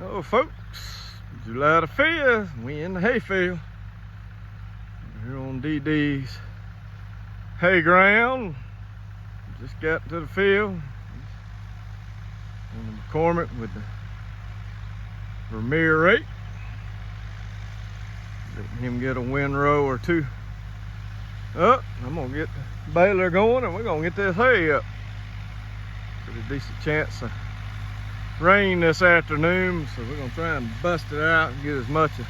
Hello folks, July the 5th, we in the hayfield. We're here on DD's hay ground. Just got to the field. On the McCormick with the Bermuda rake. Letting him get a windrow or two up. I'm gonna get the baler going and we're gonna get this hay up. Pretty decent chance of rain this afternoon, so we're gonna try and bust it out and get as much of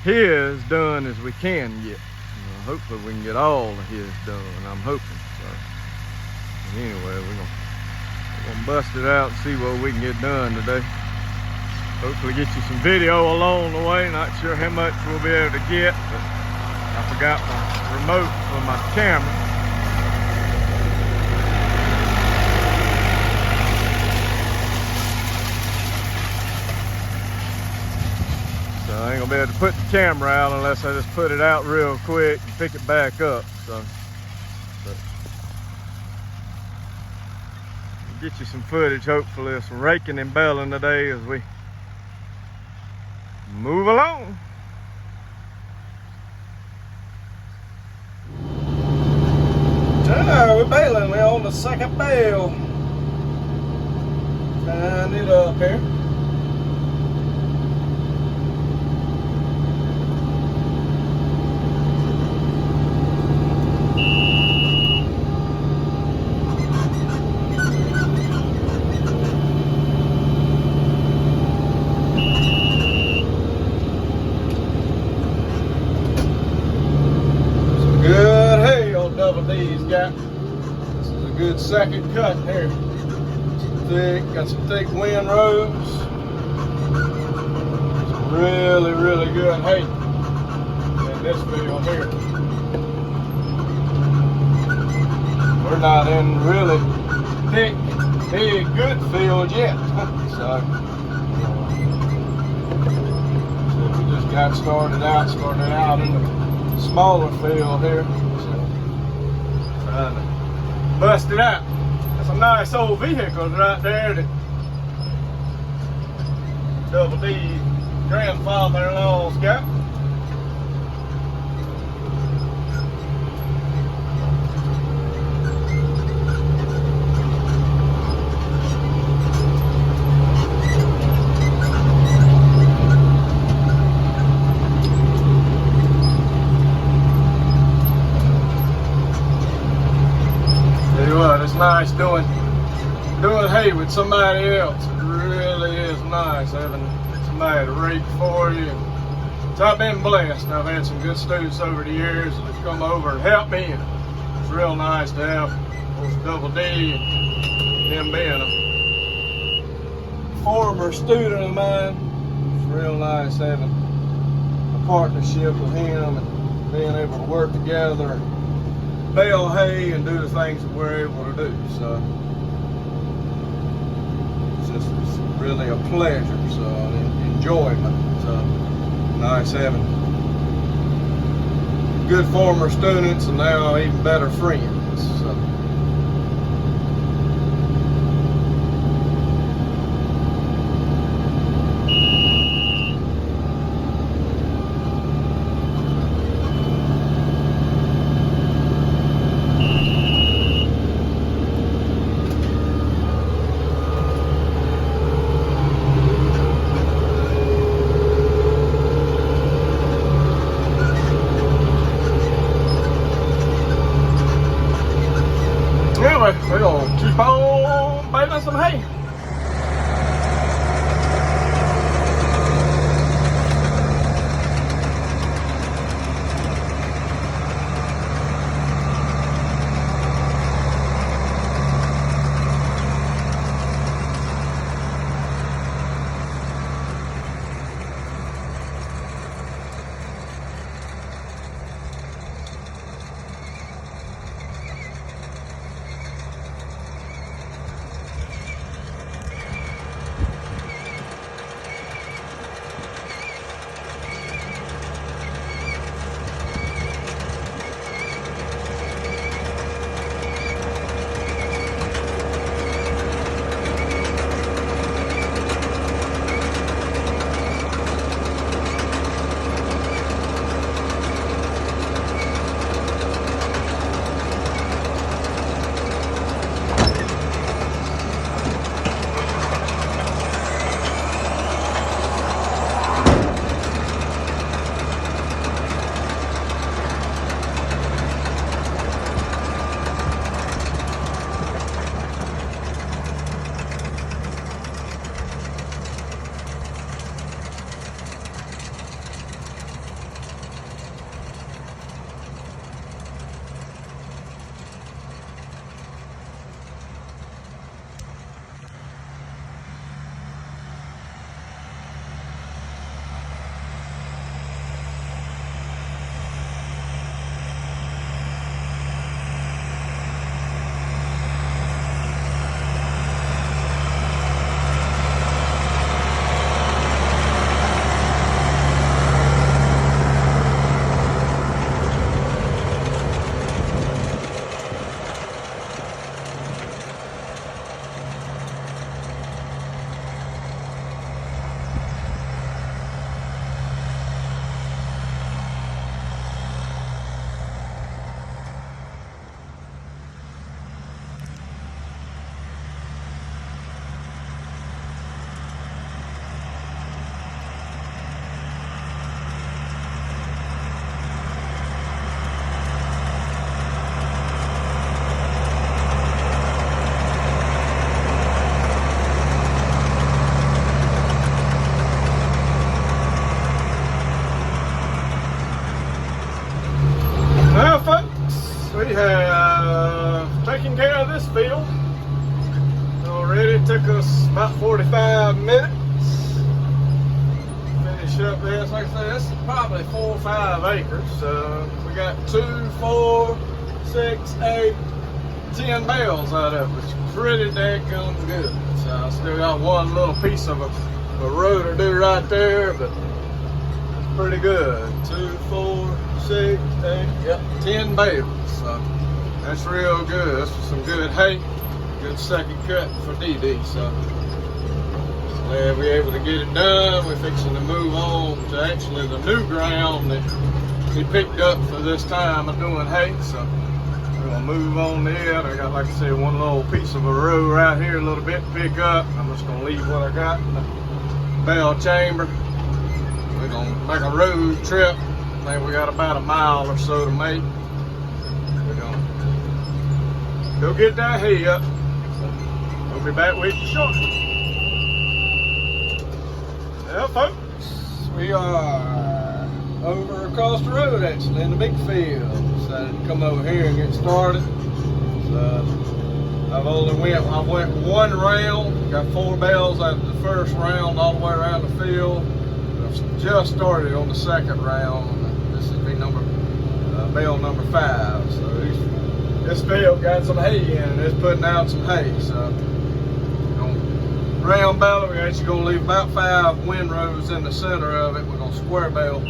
his done as we can get. Hopefully we can get all of his done, I'm hoping. So anyway, we're gonna bust it out and see what we can get done today. Hopefully get you some video along the way. Not sure how much we'll be able to get, but I forgot my remote for my camera. So I ain't gonna be able to put the camera out unless I just put it out real quick and pick it back up. So, but we'll get you some footage, hopefully, some raking and baling today as we move along. So we're baling. We're on the second bale. Tying it up here. This is a good second cut here. Got some thick windrows. Some really good hay in this field here. We're not in really thick, big, good field yet. So we just got started out in the smaller field here. Trying to bust it out. Got some nice old vehicles right there that Double D grandfather-in-law's got. It's nice doing hay with somebody else. It really is nice having somebody to rake for you. So I've been blessed. I've had some good students over the years that have come over and helped me. And it's real nice to have Double D and him being a former student of mine. It's real nice having a partnership with him and being able to work together. Bale hay and do the things that we're able to do. So it's really a pleasure, so an enjoyment. So nice having good former students and now even better friends. So. Anyway, we're gonna keep on baling some hay. field. Already took us about 45 minutes. Finish up this. Like I said, this is probably 4 or 5 acres. We got 2, 4, 6, 8, 10 bales out of it, which is pretty daggone good. So I still got one little piece of a row to do right there, but it's pretty good. 2, 4, 6, 8, yep, 10 bales. So that's real good. That's some good hay. Good second cut for DD. So glad we're able to get it done. We're fixing to move on to actually the new ground that we picked up for this time of doing hay. So we're gonna move on to it. I got, like I said, one little piece of a row right here, a little bit to pick up. I'm just gonna leave what I got in the bale chamber. We're gonna make a road trip. I think we got about a mile or so to make. We're gonna go get that hay up. So we'll be back with you shortly. Well, folks, we are over across the road, actually, in the big field. Decided to come over here and get started. So I went one round, got 4 bales out of the first round all the way around the field. I've just started on the second round. This is bale number 5. So this field got some hay in it. It's putting out some hay. So round bale, we're actually going to leave about 5 windrows in the center of it. We're going to square bale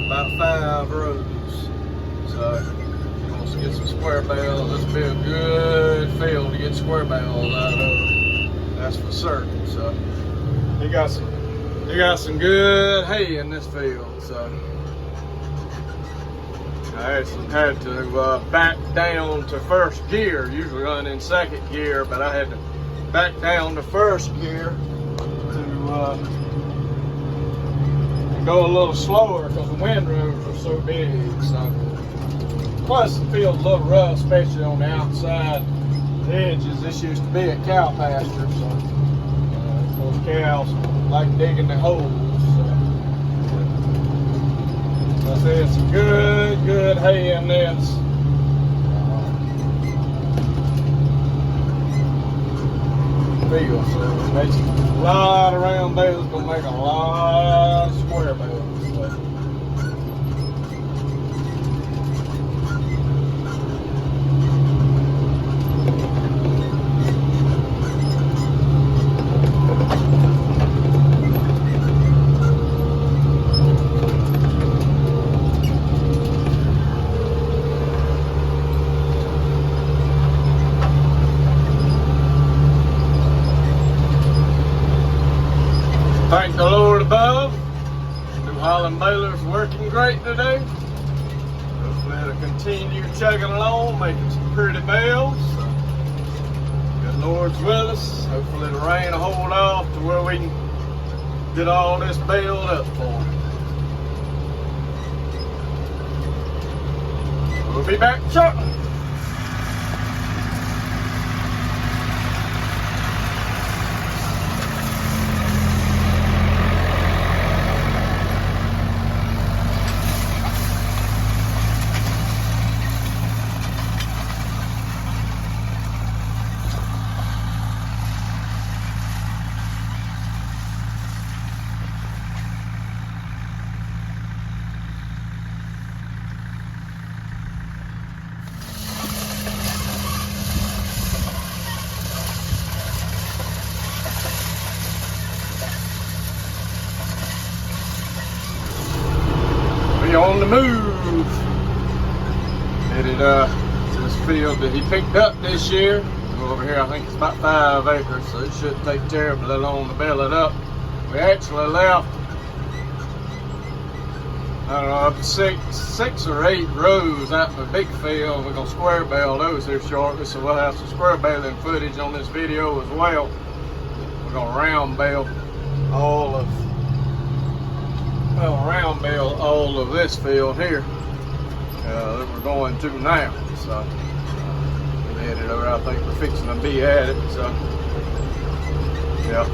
about 5 rows. So if you want to get some square bales, this will be a good field to get square bales out of. That's for certain. So you got some good hay in this field. So I actually had to back down to first gear. Usually run in second gear, but I had to back down to first gear to go a little slower because the windrows are so big. So plus the field's a little rough, especially on the outside edges. This used to be a cow pasture, so those cows like digging the holes. So I said some good hay in this. Field, so it makes a lot of round bales, gonna make a lot of square bales. So. Thank the Lord above. New Holland baler's working great today. Hopefully it'll continue chugging along, making some pretty bales. So, good Lord's with us. Hopefully the rain will hold off to where we can get all this baled up for it. We'll be back shortly. On the move. Headed to this field that he picked up this year. Over here, I think it's about 5 acres, so it shouldn't take terribly long to bale it up. We actually left, I don't know, up to six or 8 rows out in the big field. We're gonna square bale those here shortly, so we'll have some square baling footage on this video as well. We're gonna round bale all of this field here that we're going to now. So we headed over. I think we're fixing to be at it. So yeah,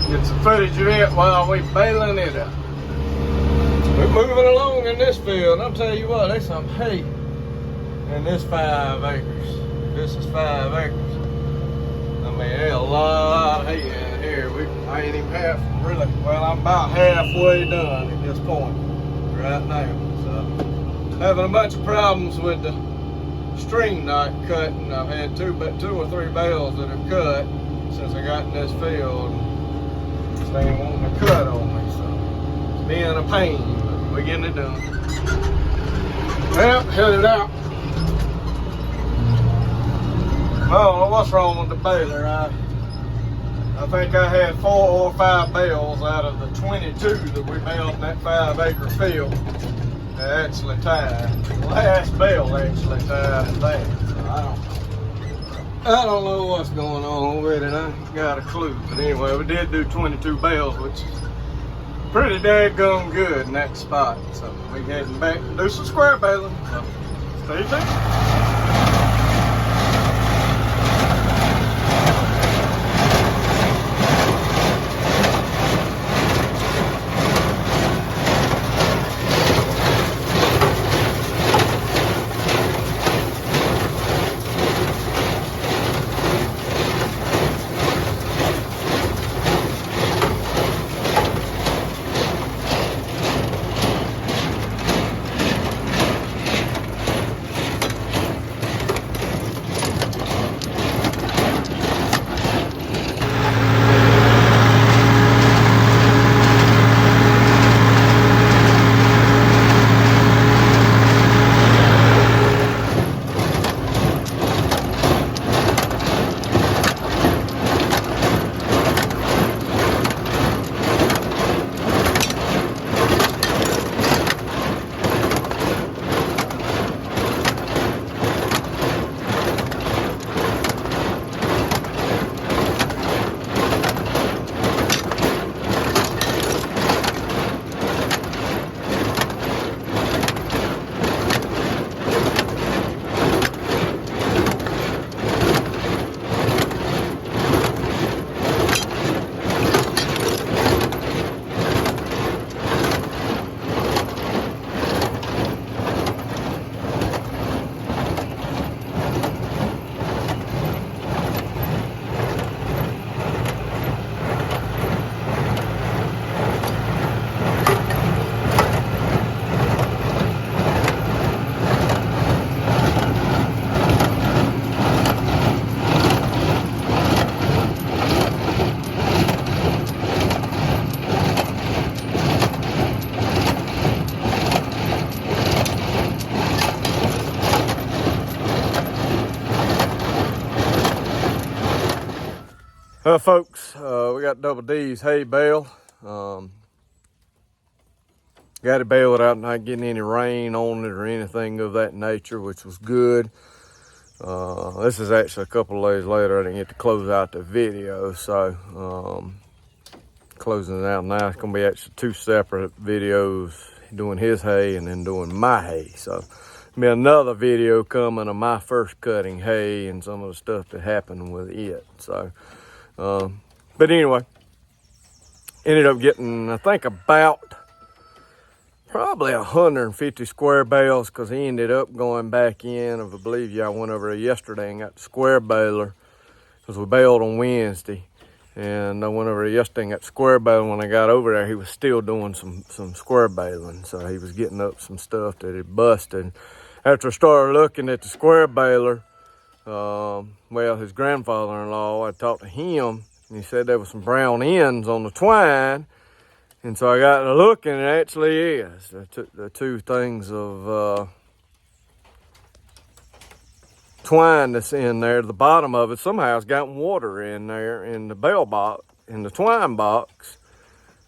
get some footage of it while we baling it up. We're moving along in this field. I'll tell you what, there's some hay in this 5 acres. This is 5 acres. I mean, there's a lot of hay in here. I ain't even half, really, well, I'm about halfway done at this point right now. So, having a bunch of problems with the string not cutting. I've had two or three bales that have cut since I got in this field. They ain't wanting to cut on me, so it's being a pain, but we're getting it done. Well, headed out. Oh, what's wrong with the baler? I think I had 4 or 5 bales out of the 22 that we baled in that 5 acre field that actually tied. The last bale actually tied in that. So I don't know what's going on with it. I ain't got a clue. But anyway, we did do 22 bales, which is pretty daggone good in that spot. So we heading back to do some square baling. So stay tuned. Folks, we got Double D's hay bale. Got it baled out, not getting any rain on it or anything of that nature, which was good. This is actually a couple of days later. I didn't get to close out the video, so closing it out now. It's gonna be actually 2 separate videos, doing his hay and then doing my hay. So be another video coming of my first cutting hay and some of the stuff that happened with it. So but anyway, ended up getting, I think, about probably 150 square bales, because he ended up going back in. I believe y'all went over there yesterday and got the square baler, because we baled on Wednesday. And I went over there yesterday and got square baling. When I got over there, he was still doing some square baling. So he was getting up some stuff that had busted. After I started looking at the square baler, well, his grandfather-in-law, I talked to him, and he said there was some brown ends on the twine. And so I got to look, and it actually is. The 2 things of twine that's in there, the bottom of it somehow has gotten water in there in the bale box, in the twine box,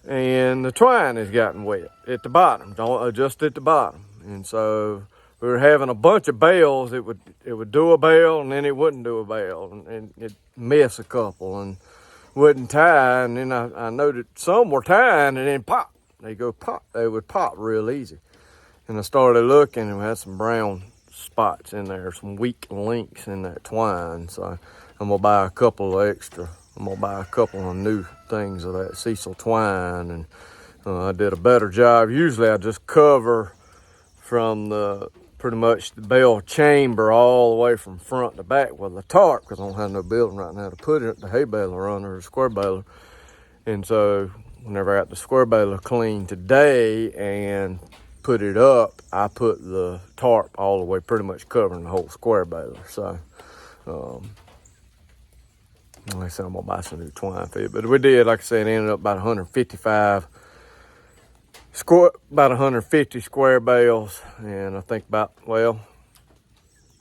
and the twine has gotten wet at the bottom, just at the bottom. And so we were having a bunch of bales. It would do a bale, and then it wouldn't do a bale, and it'd miss a couple and wouldn't tie. And then I noted some were tying and then pop. They would pop real easy. And I started looking, and we had some brown spots in there, some weak links in that twine. So I'm gonna buy a couple of extra. I'm gonna buy a couple of new things of that Cecil twine, and I did a better job. Usually I just cover from the pretty much the bale chamber all the way from front to back with a tarp, because I don't have no building right now to put it, the hay baler under, the square baler. And so whenever I got the square baler clean today and put it up, I put the tarp all the way, pretty much covering the whole square baler. So like I said, I'm gonna buy some new twine for it. But we did, like I said, it ended up about 150 square bales, and I think about, well,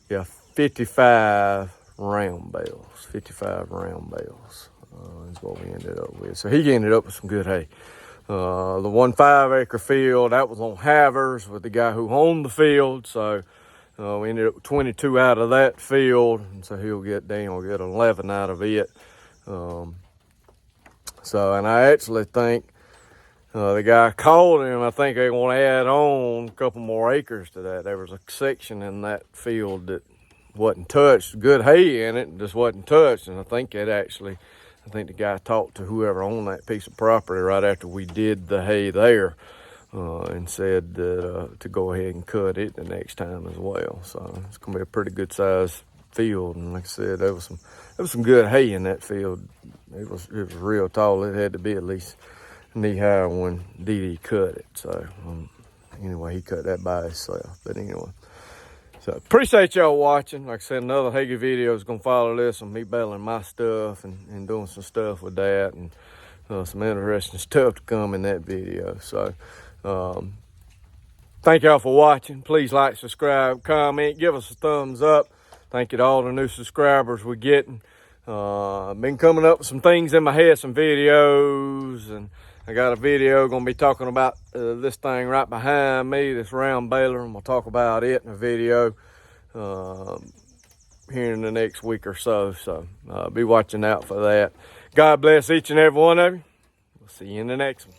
yeah, 55 round bales. 55 round bales is what we ended up with. So he ended up with some good hay. The 1 5-acre field, that was on halvers with the guy who owned the field. So we ended up with 22 out of that field, and so he'll get 11 out of it. And I actually think the guy called him. I think they want to add on a couple more acres to that. There was a section in that field that wasn't touched, good hay in it, just wasn't touched. And I think the guy talked to whoever owned that piece of property right after we did the hay there, and said that, to go ahead and cut it the next time as well. So it's gonna be a pretty good sized field. And like I said, there was some good hay in that field. It was real tall. It had to be at least knee high when Dee cut it. So anyway, he cut that by himself. But anyway, so appreciate y'all watching. Like I said, another Hagee video is gonna follow this on me baling my stuff and doing some stuff with that, and some interesting stuff to come in that video. So thank y'all for watching. Please like, subscribe, comment, give us a thumbs up. Thank you to all the new subscribers we're getting. I've been coming up with some things in my head, some videos, and I got a video going to be talking about this thing right behind me, this round baler. I'm going to talk about it in a video here in the next week or so. So be watching out for that. God bless each and every one of you. We'll see you in the next one.